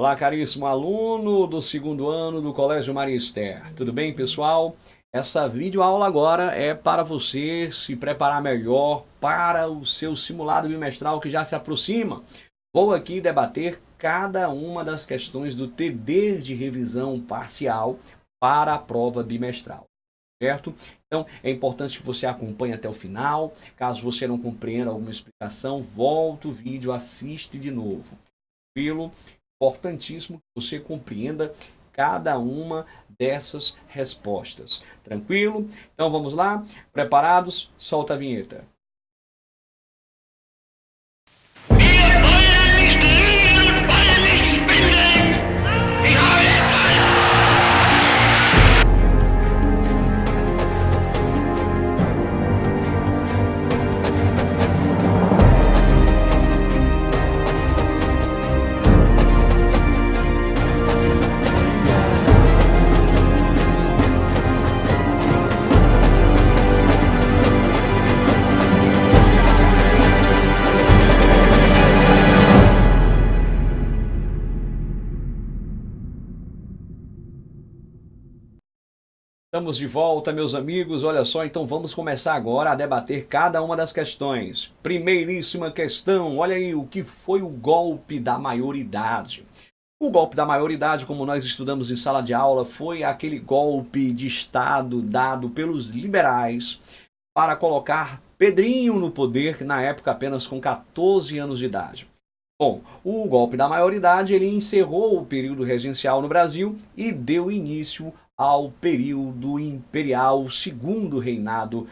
Olá, caríssimo aluno do segundo ano do Colégio Maria Esther. Tudo bem, pessoal? Essa videoaula agora é para você se preparar melhor para o seu simulado bimestral que já se aproxima. Vou aqui debater cada uma das questões do TD de revisão parcial para a prova bimestral, certo? Então, é importante que você acompanhe até o final. Caso você não compreenda alguma explicação, volta o vídeo, assiste de novo. Tranquilo? Importantíssimo que você compreenda cada uma dessas respostas. Tranquilo? Então vamos lá? Preparados? Solta a vinheta. Estamos de volta, meus amigos. Olha só, então vamos começar agora a debater cada uma das questões. Primeiríssima questão, olha aí, o que foi o golpe da maioridade? O golpe da maioridade, como nós estudamos em sala de aula, foi aquele golpe de Estado dado pelos liberais para colocar Pedrinho no poder, na época apenas com 14 anos de idade. Bom, o golpe da maioridade ele encerrou o período regencial no Brasil e deu início ao período imperial, segundo reinado,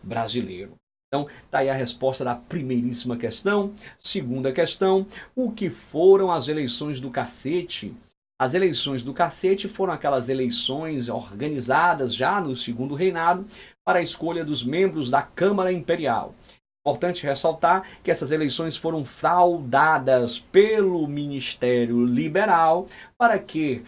brasileiro. Então, tá aí a resposta da primeiríssima questão. Segunda questão, o que foram as eleições do cacete? As eleições do cacete foram aquelas eleições organizadas já no segundo reinado para a escolha dos membros da Câmara Imperial. Importante ressaltar que essas eleições foram fraudadas pelo Ministério Liberal para que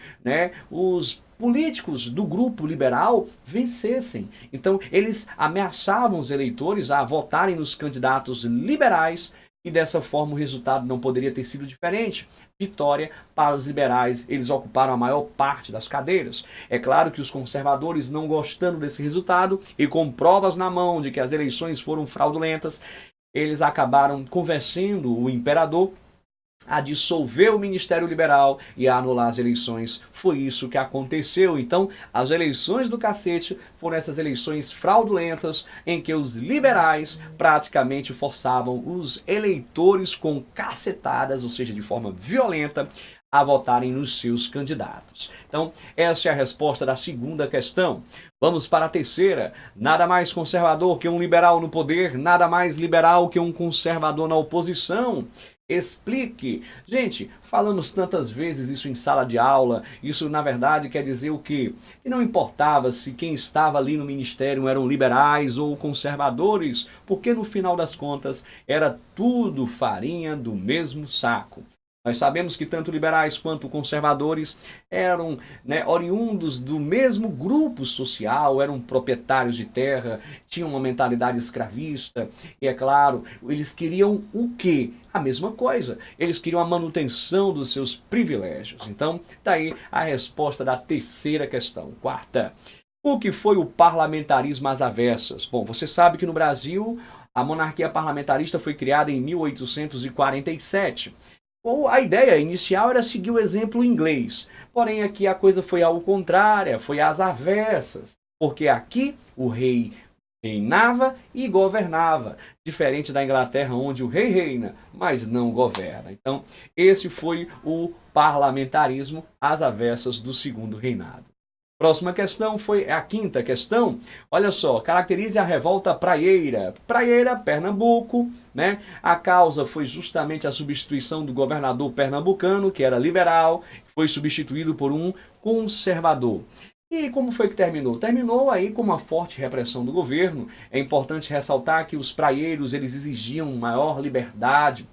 os políticos do grupo liberal vencessem. Então, eles ameaçavam os eleitores a votarem nos candidatos liberais e dessa forma o resultado não poderia ter sido diferente. Vitória para os liberais, eles ocuparam a maior parte das cadeiras. É claro que os conservadores, não gostando desse resultado e com provas na mão de que as eleições foram fraudulentas, eles acabaram convencendo o imperador a dissolver o Ministério Liberal e a anular as eleições. Foi isso que aconteceu. Então, as eleições do cacete foram essas eleições fraudulentas em que os liberais praticamente forçavam os eleitores com cacetadas, ou seja, de forma violenta, a votarem nos seus candidatos. Então, essa é a resposta da segunda questão. Vamos para a terceira. Nada mais conservador que um liberal no poder, nada mais liberal que um conservador na oposição. Explique. Gente, falamos tantas vezes isso em sala de aula, isso na verdade quer dizer o quê? Que não importava se quem estava ali no ministério eram liberais ou conservadores, porque no final das contas era tudo farinha do mesmo saco. Nós sabemos que tanto liberais quanto conservadores eram oriundos do mesmo grupo social, eram proprietários de terra, tinham uma mentalidade escravista e, é claro, eles queriam o quê? A mesma coisa. Eles queriam a manutenção dos seus privilégios. Então, tá aí a resposta da terceira questão. Quarta. O que foi o parlamentarismo às avessas? Bom, você sabe que no Brasil a monarquia parlamentarista foi criada em 1847. A ideia inicial era seguir o exemplo inglês, porém aqui a coisa foi ao contrário, foi às avessas, porque aqui o rei reinava e governava, diferente da Inglaterra onde o rei reina, mas não governa. Então esse foi o parlamentarismo às avessas do segundo reinado. Próxima questão foi a quinta questão. Olha só, caracterize a revolta praieira. Praieira, Pernambuco, A causa foi justamente a substituição do governador pernambucano, que era liberal, foi substituído por um conservador. E como foi que terminou? Terminou aí com uma forte repressão do governo. É importante ressaltar que os praieiros eles exigiam maior liberdade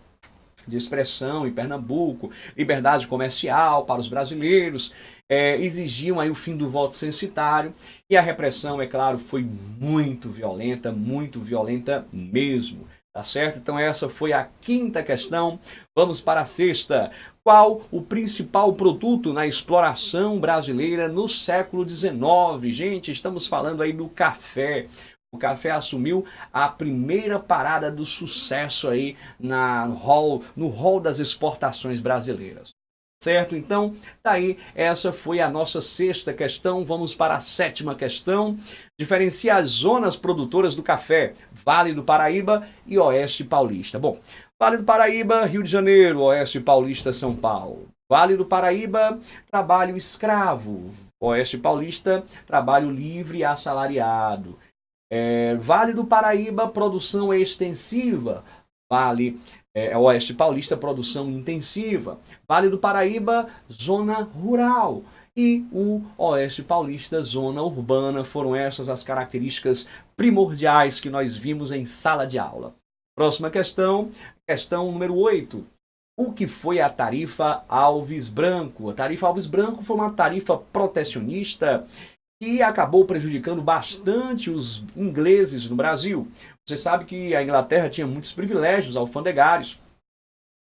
de expressão em Pernambuco, liberdade comercial para os brasileiros, exigiam aí o fim do voto censitário, e a repressão, é claro, foi muito violenta mesmo, tá certo? Então essa foi a quinta questão. Vamos para a sexta. Qual o principal produto na exploração brasileira no século XIX? Gente, estamos falando aí do café. O café assumiu a primeira parada do sucesso aí no hall das exportações brasileiras. Certo? Então, tá aí, essa foi a nossa sexta questão. Vamos para a sétima questão. Diferencia as zonas produtoras do café, Vale do Paraíba e Oeste Paulista. Bom, Vale do Paraíba, Rio de Janeiro, Oeste Paulista, São Paulo. Vale do Paraíba, trabalho escravo. Oeste Paulista, trabalho livre e assalariado. Vale do Paraíba, produção extensiva. Oeste Paulista, produção intensiva. Vale do Paraíba, zona rural. E o Oeste Paulista, zona urbana. Foram essas as características primordiais que nós vimos em sala de aula. Próxima questão, questão número 8. O que foi a tarifa Alves Branco? A tarifa Alves Branco foi uma tarifa protecionista que acabou prejudicando bastante os ingleses no Brasil. Você sabe que a Inglaterra tinha muitos privilégios alfandegários.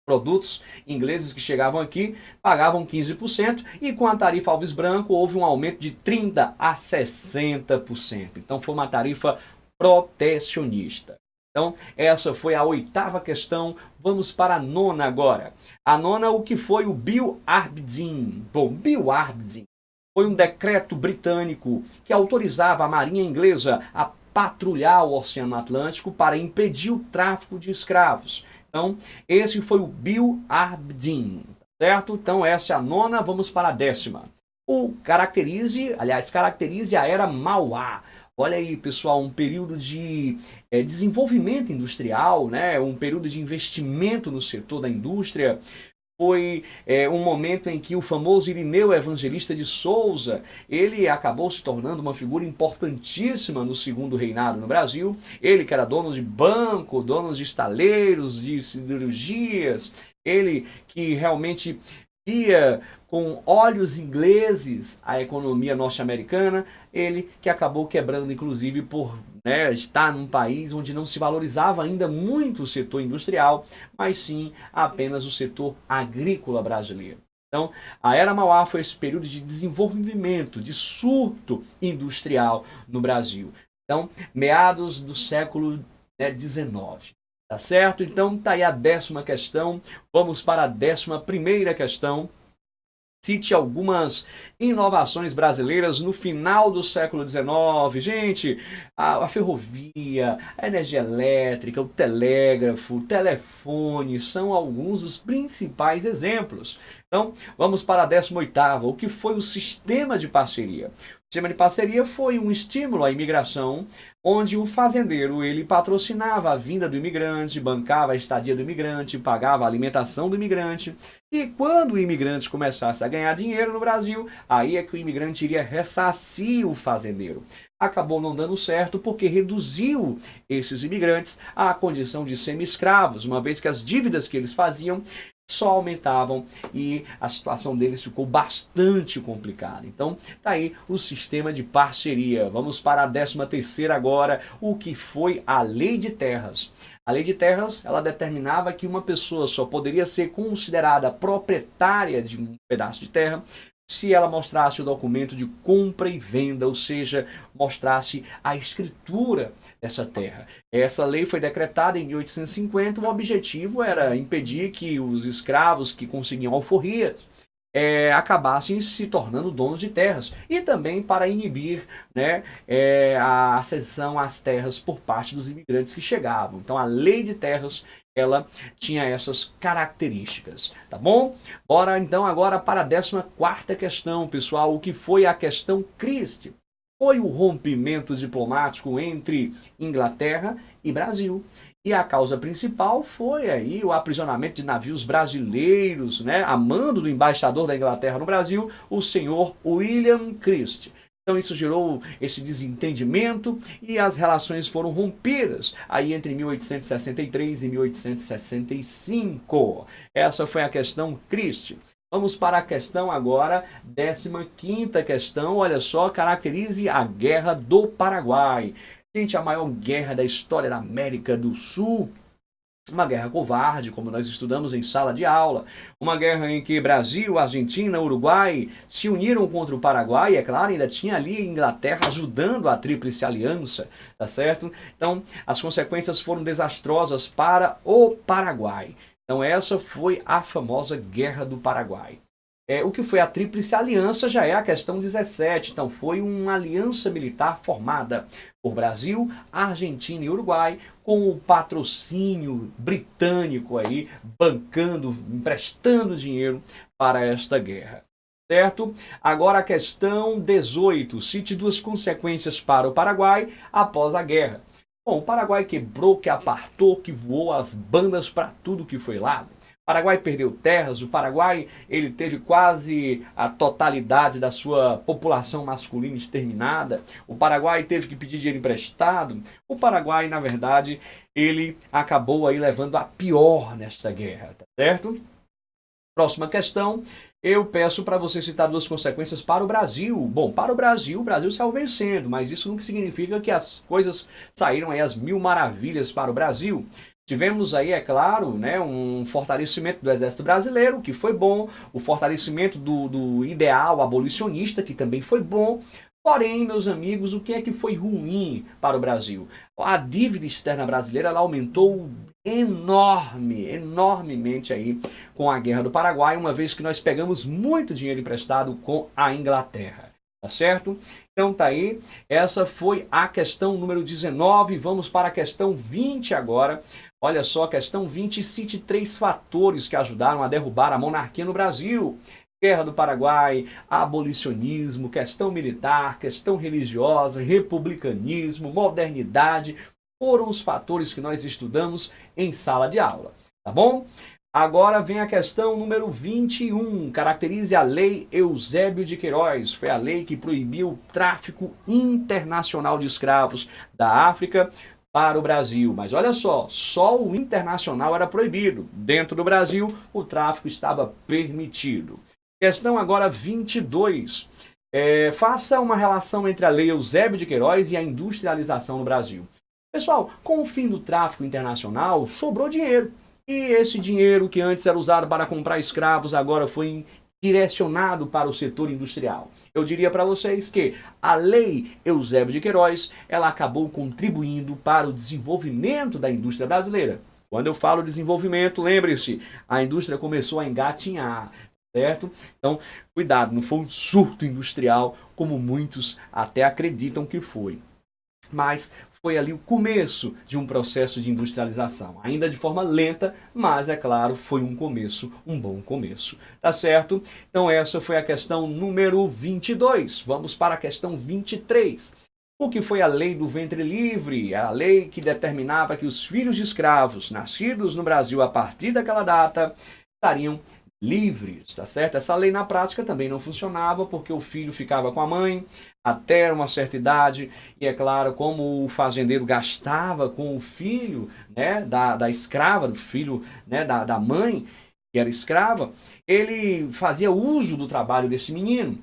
Produtos ingleses que chegavam aqui pagavam 15% e com a tarifa Alves Branco houve um aumento de 30% a 60%. Então foi uma tarifa protecionista. Então, essa foi a oitava questão. Vamos para a nona agora. A nona, o que foi o Bill Aberdeen? Bom, Bill Aberdeen foi um decreto britânico que autorizava a Marinha Inglesa a patrulhar o Oceano Atlântico para impedir o tráfico de escravos. Então, esse foi o Bill Aberdeen, certo? Então, essa é a nona. Vamos para a décima. Caracterize a Era Mauá. Olha aí, pessoal, um período de desenvolvimento industrial, né? Um período de investimento no setor da indústria. Foi um momento em que o famoso Irineu Evangelista de Souza, ele acabou se tornando uma figura importantíssima no segundo reinado no Brasil. Ele que era dono de banco, dono de estaleiros, de siderurgias, ele que realmente via com olhos ingleses a economia norte-americana, ele que acabou quebrando, inclusive, por estar num país onde não se valorizava ainda muito o setor industrial, mas sim apenas o setor agrícola brasileiro. Então, a Era Mauá foi esse período de desenvolvimento, de surto industrial no Brasil. Então, meados do século XIX. Tá certo? Então, tá aí a décima questão. Vamos para a 11ª questão. Cite algumas inovações brasileiras no final do século XIX. Gente, a ferrovia, a energia elétrica, o telégrafo, o telefone são alguns dos principais exemplos. Então, vamos para a 18ª. O que foi o sistema de parceria? O sistema de parceria foi um estímulo à imigração, onde o fazendeiro ele patrocinava a vinda do imigrante, bancava a estadia do imigrante, pagava a alimentação do imigrante. E quando o imigrante começasse a ganhar dinheiro no Brasil, aí é que o imigrante iria ressarcir o fazendeiro. Acabou não dando certo porque reduziu esses imigrantes à condição de semi-escravos, uma vez que as dívidas que eles faziam só aumentavam e a situação deles ficou bastante complicada. Então, tá aí o sistema de parceria. Vamos para a 13ª agora, o que foi a Lei de Terras. A Lei de Terras, ela determinava que uma pessoa só poderia ser considerada proprietária de um pedaço de terra se ela mostrasse o documento de compra e venda, ou seja, mostrasse a escritura dessa terra. Essa lei foi decretada em 1850, o objetivo era impedir que os escravos que conseguiam alforrias acabassem se tornando donos de terras e também para inibir a acessão às terras por parte dos imigrantes que chegavam. Então a Lei de Terras ela tinha essas características, tá bom? Bora então agora para a 14ª questão, pessoal, o que foi a questão Christie? Foi o rompimento diplomático entre Inglaterra e Brasil. E a causa principal foi aí o aprisionamento de navios brasileiros, a mando do embaixador da Inglaterra no Brasil, o senhor William Christie. Então isso gerou esse desentendimento e as relações foram rompidas aí entre 1863 e 1865. Essa foi a questão Christie. Vamos para a questão agora, 15ª questão, olha só, caracterize a Guerra do Paraguai. Gente, a maior guerra da história da América do Sul Uma guerra covarde, como nós estudamos em sala de aula, uma guerra em que Brasil, Argentina, Uruguai se uniram contra o Paraguai, é claro, ainda tinha ali Inglaterra ajudando a Tríplice Aliança, tá certo? Então, as consequências foram desastrosas para o Paraguai. Então, essa foi a famosa Guerra do Paraguai. O que foi a Tríplice Aliança já é a questão 17, então foi uma aliança militar formada por Brasil, Argentina e Uruguai, com o patrocínio britânico aí, bancando, emprestando dinheiro para esta guerra. Certo? Agora a questão 18, cite duas consequências para o Paraguai após a guerra. Bom, o Paraguai quebrou, que apartou, que voou as bandas para tudo que foi lado. O Paraguai perdeu terras, o Paraguai ele teve quase a totalidade da sua população masculina exterminada, o Paraguai teve que pedir dinheiro emprestado, o Paraguai, na verdade, ele acabou aí levando a pior nesta guerra, tá certo? Próxima questão, eu peço para você citar duas consequências para o Brasil. Bom, para o Brasil saiu vencendo, mas isso não significa que as coisas saíram aí às mil maravilhas para o Brasil. Tivemos aí, é claro, né, um fortalecimento do Exército Brasileiro, que foi bom, o fortalecimento do ideal abolicionista, que também foi bom. Porém, meus amigos, o que é que foi ruim para o Brasil? A dívida externa brasileira ela aumentou enormemente aí com a Guerra do Paraguai, uma vez que nós pegamos muito dinheiro emprestado com a Inglaterra. Tá certo? Então tá aí, essa foi a questão número 19, vamos para a questão 20 agora. Olha só, a questão 20, cite 3 fatores que ajudaram a derrubar a monarquia no Brasil. Guerra do Paraguai, abolicionismo, questão militar, questão religiosa, republicanismo, modernidade, foram os fatores que nós estudamos em sala de aula, tá bom? Agora vem a questão número 21, caracterize a Lei Eusébio de Queiroz. Foi a lei que proibiu o tráfico internacional de escravos da África para o Brasil. Mas olha só o internacional era proibido. Dentro do Brasil, o tráfico estava permitido. Questão agora 22. Faça uma relação entre a Lei Eusébio de Queiroz e a industrialização no Brasil. Pessoal, com o fim do tráfico internacional, sobrou dinheiro. E esse dinheiro que antes era usado para comprar escravos, agora foi direcionado para o setor industrial. Eu diria para vocês que a Lei Eusébio de Queiroz, ela acabou contribuindo para o desenvolvimento da indústria brasileira. Quando eu falo desenvolvimento, lembre-se, a indústria começou a engatinhar, certo? Então, cuidado, não foi um surto industrial como muitos até acreditam que foi. Mas foi ali o começo de um processo de industrialização. Ainda de forma lenta, mas é claro, foi um começo, um bom começo. Tá certo? Então essa foi a questão número 22. Vamos para a questão 23. O que foi a lei do ventre livre? A lei que determinava que os filhos de escravos nascidos no Brasil a partir daquela data estariam livres, tá certo? Essa lei na prática também não funcionava porque o filho ficava com a mãe até uma certa idade e é claro, como o fazendeiro gastava com o filho, né, da escrava, do filho, né, da mãe que era escrava, ele fazia uso do trabalho desse menino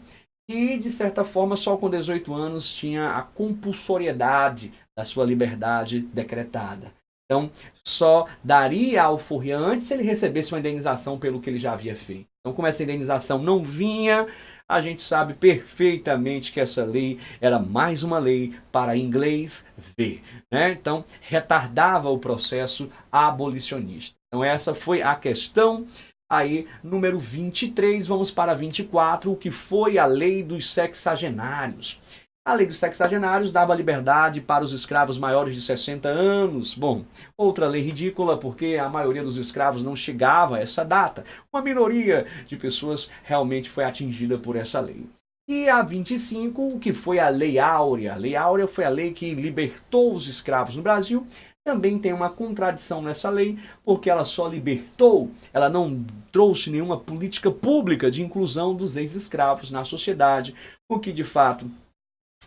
e de certa forma só com 18 anos tinha a compulsoriedade da sua liberdade decretada. Então, só daria a alforria antes se ele recebesse uma indenização pelo que ele já havia feito. Então, como essa indenização não vinha, a gente sabe perfeitamente que essa lei era mais uma lei para inglês ver, né? Então, retardava o processo abolicionista. Então, essa foi a questão aí, número 23. Vamos para 24, o que foi a lei dos sexagenários. A lei dos sexagenários dava liberdade para os escravos maiores de 60 anos. Bom, outra lei ridícula, porque a maioria dos escravos não chegava a essa data. Uma minoria de pessoas realmente foi atingida por essa lei. E a 25, o que foi a Lei Áurea. A Lei Áurea foi a lei que libertou os escravos no Brasil. Também tem uma contradição nessa lei, porque ela só libertou, ela não trouxe nenhuma política pública de inclusão dos ex-escravos na sociedade, o que de fato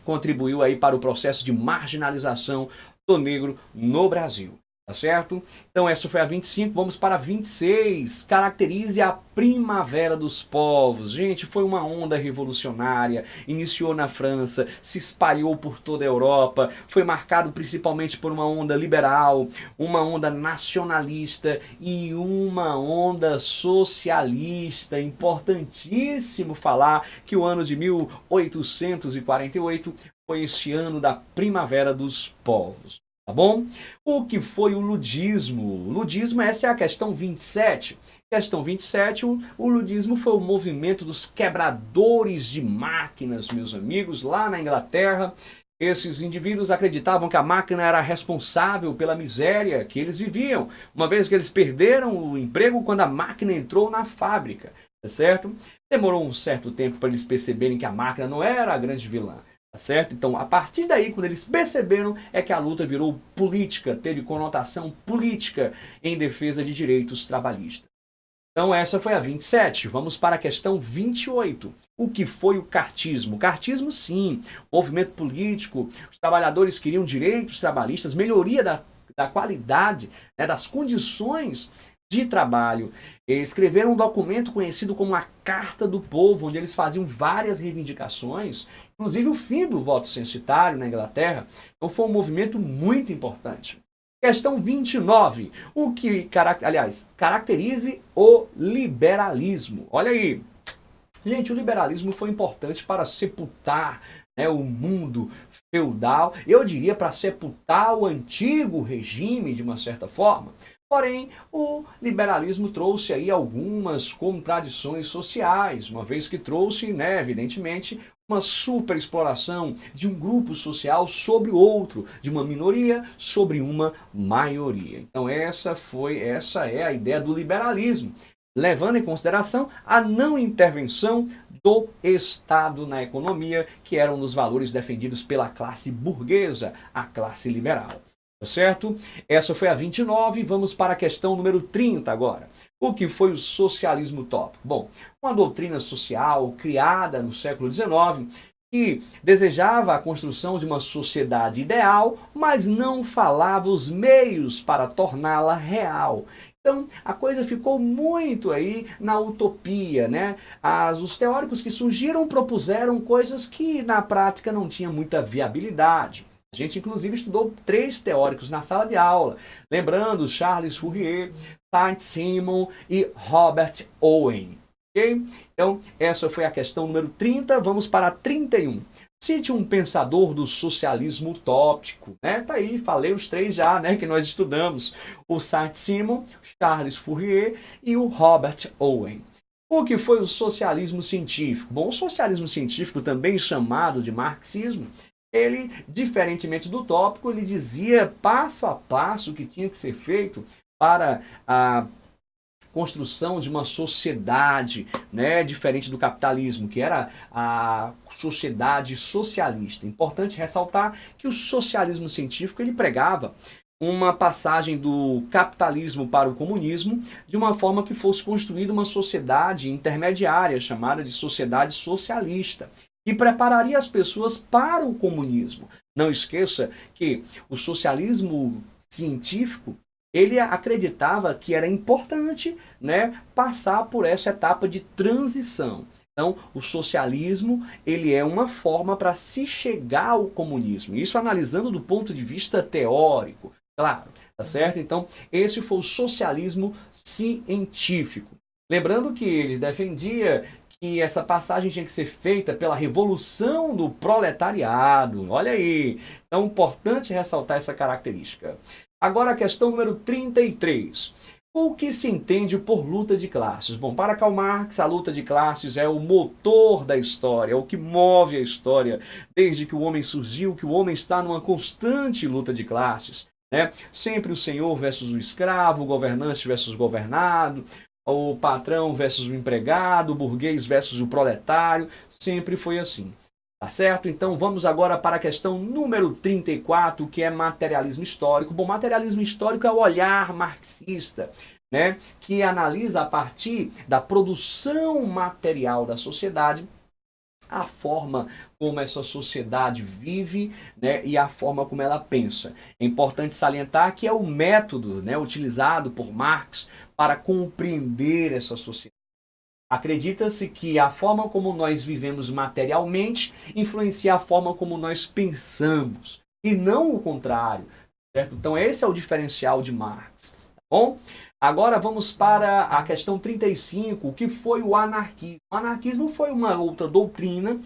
contribuiu aí para o processo de marginalização do negro no Brasil. Tá certo? Então essa foi a 25, vamos para a 26. Caracterize a primavera dos povos. Gente, foi uma onda revolucionária, iniciou na França, se espalhou por toda a Europa, foi marcado principalmente por uma onda liberal, uma onda nacionalista e uma onda socialista. Importantíssimo falar que o ano de 1848 foi esse ano da primavera dos povos. Tá bom? O que foi o ludismo? O ludismo, essa é a questão 27. Questão 27, o ludismo foi o movimento dos quebradores de máquinas, meus amigos, lá na Inglaterra. Esses indivíduos acreditavam que a máquina era responsável pela miséria que eles viviam, uma vez que eles perderam o emprego quando a máquina entrou na fábrica, tá certo? Demorou um certo tempo para eles perceberem que a máquina não era a grande vilã. Tá certo? Então, a partir daí, quando eles perceberam, é que a luta virou política, teve conotação política em defesa de direitos trabalhistas. Então, essa foi a 27. Vamos para a questão 28. O que foi o cartismo? O cartismo, sim, movimento político. Os trabalhadores queriam direitos trabalhistas, melhoria da qualidade, né, das condições de trabalho. Escreveram um documento conhecido como a Carta do Povo, onde eles faziam várias reivindicações, inclusive o fim do voto censitário na Inglaterra. Então foi um movimento muito importante. Questão 29. O que, caracterize o liberalismo? Olha aí. Gente, o liberalismo foi importante para sepultar, né, o mundo feudal, eu diria para sepultar o antigo regime de uma certa forma. Porém, o liberalismo trouxe aí algumas contradições sociais, uma vez que trouxe, né, evidentemente, uma superexploração de um grupo social sobre outro, de uma minoria sobre uma maioria. Então essa é a ideia do liberalismo, levando em consideração a não intervenção do Estado na economia, que era um dos valores defendidos pela classe burguesa, a classe liberal. Tá certo? Essa foi a 29, vamos para a questão número 30 agora. O que foi o socialismo utópico? Bom, uma doutrina social criada no século XIX que desejava a construção de uma sociedade ideal, mas não falava os meios para torná-la real. Então, a coisa ficou muito aí na utopia, né? Os teóricos que surgiram propuseram coisas que na prática não tinham muita viabilidade. A gente, inclusive, estudou 3 teóricos na sala de aula, lembrando Charles Fourier, Saint-Simon e Robert Owen. Okay? Então, essa foi a questão número 30, vamos para a 31. Cite um pensador do socialismo utópico, né? Tá aí, falei os 3 já, né, que nós estudamos. O Saint-Simon, Charles Fourier e o Robert Owen. O que foi o socialismo científico? Bom, o socialismo científico, também chamado de marxismo, ele, diferentemente do utópico, ele dizia passo a passo o que tinha que ser feito para a construção de uma sociedade, né, diferente do capitalismo, que era a sociedade socialista. Importante ressaltar que o socialismo científico ele pregava uma passagem do capitalismo para o comunismo de uma forma que fosse construída uma sociedade intermediária, chamada de sociedade socialista, e prepararia as pessoas para o comunismo. Não esqueça que o socialismo científico, ele acreditava que era importante, né, passar por essa etapa de transição. Então, o socialismo, ele é uma forma para se chegar ao comunismo. Isso analisando do ponto de vista teórico, claro, tá certo? Então, esse foi o socialismo científico. Lembrando que ele defendia que essa passagem tinha que ser feita pela revolução do proletariado. Olha aí. Então, é importante ressaltar essa característica. Agora a questão número 33. O que se entende por luta de classes? Bom, para Karl Marx, a luta de classes é o motor da história, é o que move a história. Desde que o homem surgiu, que o homem está numa constante luta de classes, né? Sempre o senhor versus o escravo, o governante versus o governado, o patrão versus o empregado, o burguês versus o proletário, sempre foi assim. Tá certo? Então vamos agora para a questão número 34, que é materialismo histórico. Bom, materialismo histórico é o olhar marxista, né, que analisa a partir da produção material da sociedade a forma como essa sociedade vive, né, e a forma como ela pensa. É importante salientar que é o método, né, utilizado por Marx para compreender essa sociedade. Acredita-se que a forma como nós vivemos materialmente influencia a forma como nós pensamos, e não o contrário, certo? Então esse é o diferencial de Marx, tá bom? Agora vamos para a questão 35, o que foi o anarquismo. O anarquismo foi uma outra doutrina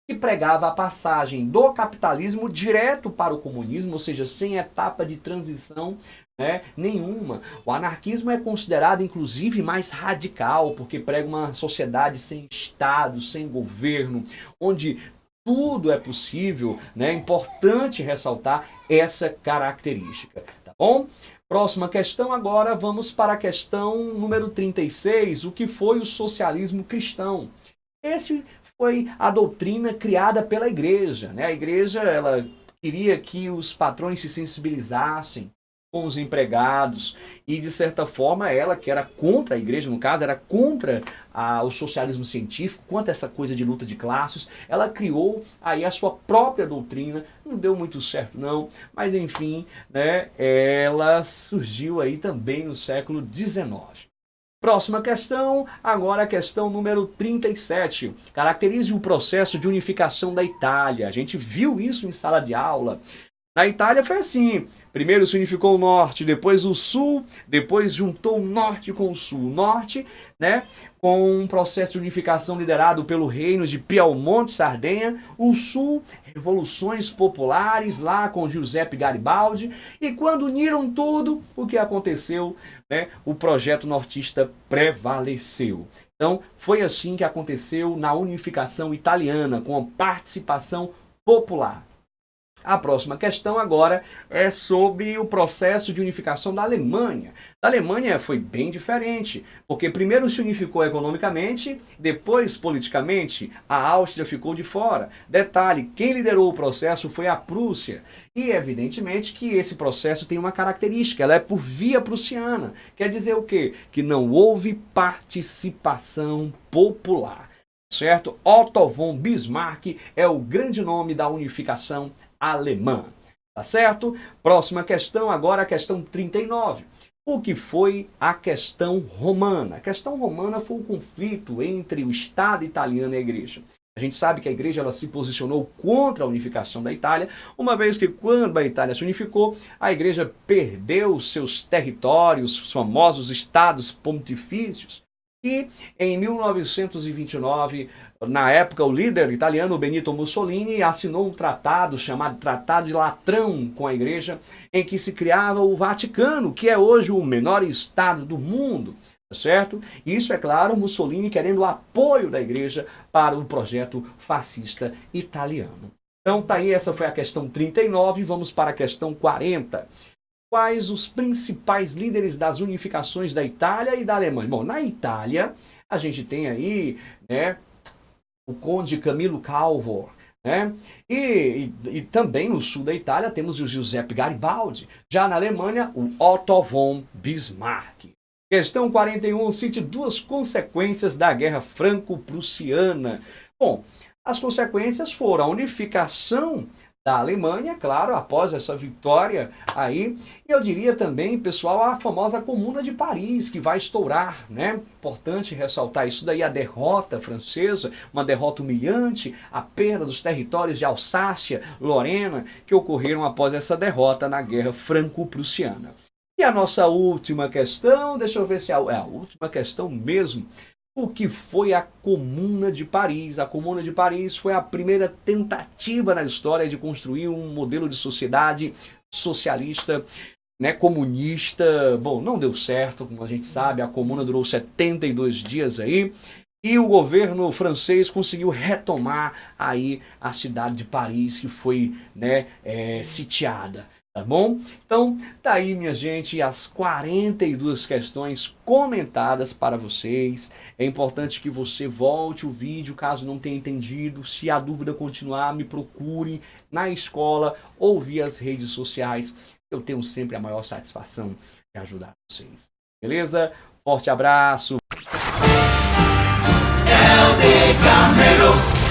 que pregava a passagem do capitalismo direto para o comunismo, ou seja, sem etapa de transição, né, nenhuma. O anarquismo é considerado, inclusive, mais radical, porque prega uma sociedade sem Estado, sem governo, onde tudo é possível, né? É importante ressaltar essa característica, tá bom? Próxima questão agora, vamos para a questão número 36, o que foi o socialismo cristão. Esse foi a doutrina criada pela igreja, né? A igreja, ela queria que os patrões se sensibilizassem com os empregados e, de certa forma, ela, que era contra a igreja, no caso, era contra o socialismo científico, contra essa coisa de luta de classes, ela criou aí a sua própria doutrina, não deu muito certo não, mas enfim, né, ela surgiu aí também no século XIX. Próxima questão, agora a questão número 37. Caracterize o processo de unificação da Itália. A gente viu isso em sala de aula. Na Itália foi assim, primeiro se unificou o norte, depois o sul, depois juntou o norte com o sul. O norte, né, com um processo de unificação liderado pelo reino de Piemonte, Sardenha. O sul, revoluções populares lá com Giuseppe Garibaldi. E quando uniram tudo, o que aconteceu? Né, o projeto nortista prevaleceu. Então, foi assim que aconteceu na unificação italiana, com a participação popular. A próxima questão agora é sobre o processo de unificação da Alemanha. Da Alemanha foi bem diferente, porque primeiro se unificou economicamente, depois politicamente, a Áustria ficou de fora. Detalhe, quem liderou o processo foi a Prússia. E evidentemente que esse processo tem uma característica, ela é por via prussiana. Quer dizer o quê? Que não houve participação popular. Certo? Otto von Bismarck é o grande nome da unificação alemã. Tá certo? Próxima questão, agora a questão 39. O que foi a questão romana? A questão romana foi o conflito entre o Estado italiano e a igreja. A gente sabe que a igreja ela se posicionou contra a unificação da Itália, uma vez que quando a Itália se unificou, a igreja perdeu seus territórios, os famosos estados pontifícios. E em 1929, na época, o líder italiano Benito Mussolini assinou um tratado chamado Tratado de Latrão com a igreja, em que se criava o Vaticano, que é hoje o menor estado do mundo, certo? Isso, é claro, Mussolini querendo o apoio da igreja para o projeto fascista italiano. Então, tá aí, essa foi a questão 39, vamos para a questão 40. Quais os principais líderes das unificações da Itália e da Alemanha? Bom, na Itália, a gente tem aí, né, o conde Camillo Calvo, né? E também no sul da Itália temos o Giuseppe Garibaldi. Já na Alemanha, o Otto von Bismarck. Questão 41, cite duas consequências da Guerra Franco-Prussiana. Bom, as consequências foram a unificação da Alemanha, claro, após essa vitória aí, e eu diria também, pessoal, a famosa Comuna de Paris, que vai estourar, né? Importante ressaltar isso daí, a derrota francesa, uma derrota humilhante, a perda dos territórios de Alsácia, Lorena, que ocorreram após essa derrota na Guerra Franco-Prussiana. E a nossa última questão, deixa eu ver se é a última questão mesmo. O que foi a Comuna de Paris? A Comuna de Paris foi a primeira tentativa na história de construir um modelo de sociedade socialista, né, comunista. Bom, não deu certo, como a gente sabe, a Comuna durou 72 dias aí, e o governo francês conseguiu retomar aí a cidade de Paris, que foi, né, sitiada. Tá bom? Então, tá aí, minha gente, as 42 questões comentadas para vocês. É importante que você volte o vídeo, caso não tenha entendido. Se a dúvida continuar, me procure na escola ou via as redes sociais. Eu tenho sempre a maior satisfação de ajudar vocês. Beleza? Forte abraço! LD Camero.